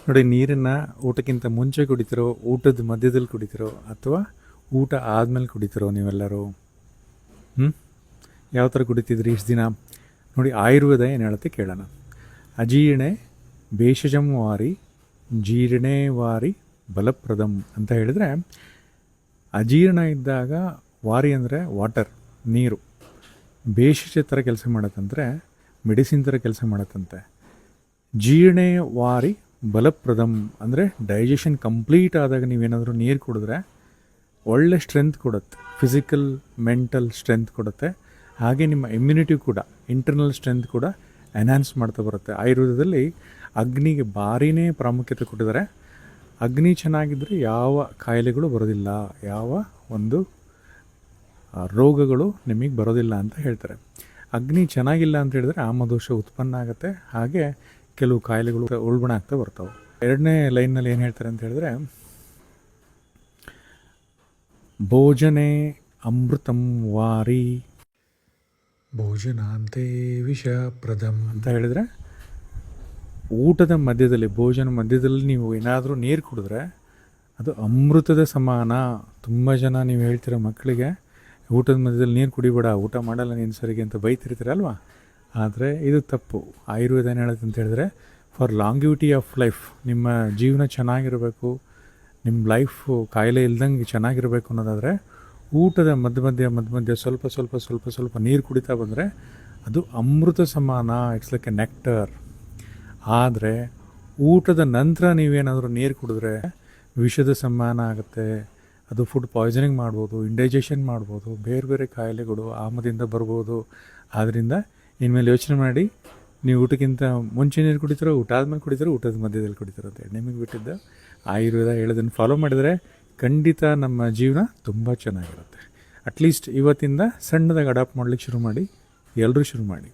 ನೋಡಿ, ನೀರನ್ನು ಊಟಕ್ಕಿಂತ ಮುಂಚೆ ಕುಡಿತಿರೋ, ಊಟದ ಮಧ್ಯದಲ್ಲಿ ಕುಡಿತಿರೋ, ಅಥವಾ ಊಟ ಆದಮೇಲೆ ಕುಡಿತಿರೋ ನೀವೆಲ್ಲರೂ? ಯಾವ ಥರ ಕುಡಿತಿದ್ರಿ ಇಷ್ಟು ದಿನ? ನೋಡಿ, ಆಯುರ್ವೇದ ಏನು ಹೇಳುತ್ತೆ ಕೇಳೋಣ. ಅಜೀರ್ಣೆ ಭೇಷಜಂ ವಾರಿ ಜೀರ್ಣೇ ವಾರಿ ಬಲಪ್ರದಂ ಅಂತ ಹೇಳಿದರೆ, ಅಜೀರ್ಣ ಇದ್ದಾಗ ವಾರಿ ಅಂದರೆ ವಾಟರ್, ನೀರು, ಭೇಷಜ ಥರ ಕೆಲಸ ಮಾಡತ್ತಂದರೆ ಮೆಡಿಸಿನ್ ಥರ ಕೆಲಸ ಮಾಡತ್ತಂತೆ. ಜೀರ್ಣೇ ವಾರಿ ಬಲಪ್ರದಂ ಅಂದರೆ ಡೈಜೆಷನ್ ಕಂಪ್ಲೀಟ್ ಆದಾಗ ನೀವೇನಾದರೂ ನೀರು ಕುಡಿದ್ರೆ ಒಳ್ಳೆ ಸ್ಟ್ರೆಂತ್ ಕೊಡುತ್ತೆ, ಫಿಸಿಕಲ್ ಮೆಂಟಲ್ ಸ್ಟ್ರೆಂತ್ ಕೊಡುತ್ತೆ. ಹಾಗೆ ನಿಮ್ಮ ಇಮ್ಯುನಿಟಿ ಕೂಡ, ಇಂಟರ್ನಲ್ ಸ್ಟ್ರೆಂತ್ ಕೂಡ ಎನ್ಹಾನ್ಸ್ ಮಾಡ್ತಾ ಬರುತ್ತೆ. ಆಯುರ್ವೇದದಲ್ಲಿ ಅಗ್ನಿಗೆ ಭಾರಿನೇ ಪ್ರಾಮುಖ್ಯತೆ ಕೊಟ್ಟಿದ್ದಾರೆ. ಅಗ್ನಿ ಚೆನ್ನಾಗಿದ್ದರೆ ಯಾವ ಕಾಯಿಲೆಗಳು ಬರೋದಿಲ್ಲ, ಯಾವ ಒಂದು ರೋಗಗಳು ನಿಮಗೆ ಬರೋದಿಲ್ಲ ಅಂತ ಹೇಳ್ತಾರೆ. ಅಗ್ನಿ ಚೆನ್ನಾಗಿಲ್ಲ ಅಂತ ಹೇಳಿದ್ರೆ ಆಮದೋಷ ಉತ್ಪನ್ನ ಆಗುತ್ತೆ, ಹಾಗೆ ಕೆಲವು ಕಾಯಿಲೆಗಳು ಉಲ್ಬಣ ಆಗ್ತಾ ಬರ್ತಾವೆ. ಎರಡನೇ ಲೈನ್ನಲ್ಲಿ ಏನು ಹೇಳ್ತಾರೆ ಅಂತ ಹೇಳಿದ್ರೆ, ಭೋಜನೆ ಅಮೃತಂ ವಾರಿ ಭೋಜನಾಂತೆ ವಿಷಪ್ರದಂ ಅಂತ ಹೇಳಿದರೆ, ಊಟದ ಮಧ್ಯದಲ್ಲಿ, ಭೋಜನ ಮಧ್ಯದಲ್ಲಿ ನೀವು ಏನಾದರೂ ನೀರು ಕುಡಿದ್ರೆ ಅದು ಅಮೃತದ ಸಮಾನ. ತುಂಬ ಜನ ನೀವು ಹೇಳ್ತೀರ ಮಕ್ಕಳಿಗೆ, ಊಟದ ಮಧ್ಯದಲ್ಲಿ ನೀರು ಕುಡಿಬೇಡ, ಊಟ ಮಾಡಲ್ಲ ನೀನು ಸರಿಗೆ ಅಂತ ಬೈತಿರ್ತೀರಲ್ವ. ಆದರೆ ಇದು ತಪ್ಪು. ಆಯುರ್ವೇದ ಏನು ಹೇಳುತ್ತೆ ಅಂತ ಹೇಳಿದ್ರೆ, ಫಾರ್ ಲಾಂಗಿವಿಟಿ ಆಫ್ ಲೈಫ್, ನಿಮ್ಮ ಜೀವನ ಚೆನ್ನಾಗಿರಬೇಕು, ನಿಮ್ಮ ಲೈಫು ಕಾಯಿಲೆ ಇಲ್ದಂಗೆ ಚೆನ್ನಾಗಿರಬೇಕು ಅನ್ನೋದಾದರೆ ಊಟದ ಮಧ್ಯ ಸ್ವಲ್ಪ ನೀರು ಕುಡಿತಾ ಬಂದರೆ ಅದು ಅಮೃತ ಸಮಾನ. It's like A nectar. ಆದರೆ ಊಟದ ನಂತರ ನೀವೇನಾದರೂ ನೀರು ಕುಡಿದ್ರೆ ವಿಷದ ಸಮಾನ ಆಗುತ್ತೆ. ಅದು ಫುಡ್ ಪಾಯ್ಸನಿಂಗ್ ಮಾಡ್ಬೋದು, ಇಂಡೈಜೆಷನ್ ಮಾಡ್ಬೋದು, ಬೇರೆ ಬೇರೆ ಕಾಯಿಲೆಗಳು ಆಮದಿಂದ ಬರ್ಬೋದು. ಆದ್ದರಿಂದ ಇನ್ಮೇಲೆ ಯೋಚನೆ ಮಾಡಿ, ನೀವು ಊಟಕ್ಕಿಂತ ಮುಂಚೆ ನೀರು ಕುಡಿತೀರೋ, ಊಟ ಆದಮೇಲೆ ಕುಡಿತೀರೋ, ಊಟದ ಮಧ್ಯದಲ್ಲಿ ಕುಡಿತೀರೋ ಅಂತೇಳಿ ನಿಮಗೆ ಬಿಟ್ಟಿದ್ದ. ಆಯುರ್ವೇದ ಹೇಳೋದನ್ನು ಫಾಲೋ ಮಾಡಿದರೆ ಖಂಡಿತ ನಮ್ಮ ಜೀವನ ತುಂಬ ಚೆನ್ನಾಗಿರುತ್ತೆ. ಅಟ್ಲೀಸ್ಟ್ ಇವತ್ತಿಂದ ಸಣ್ಣದಾಗಿ ಅಡಾಪ್ಟ್ ಮಾಡಲಿಕ್ಕೆ ಶುರು ಮಾಡಿ, ಎಲ್ಲರೂ ಶುರು ಮಾಡಿ.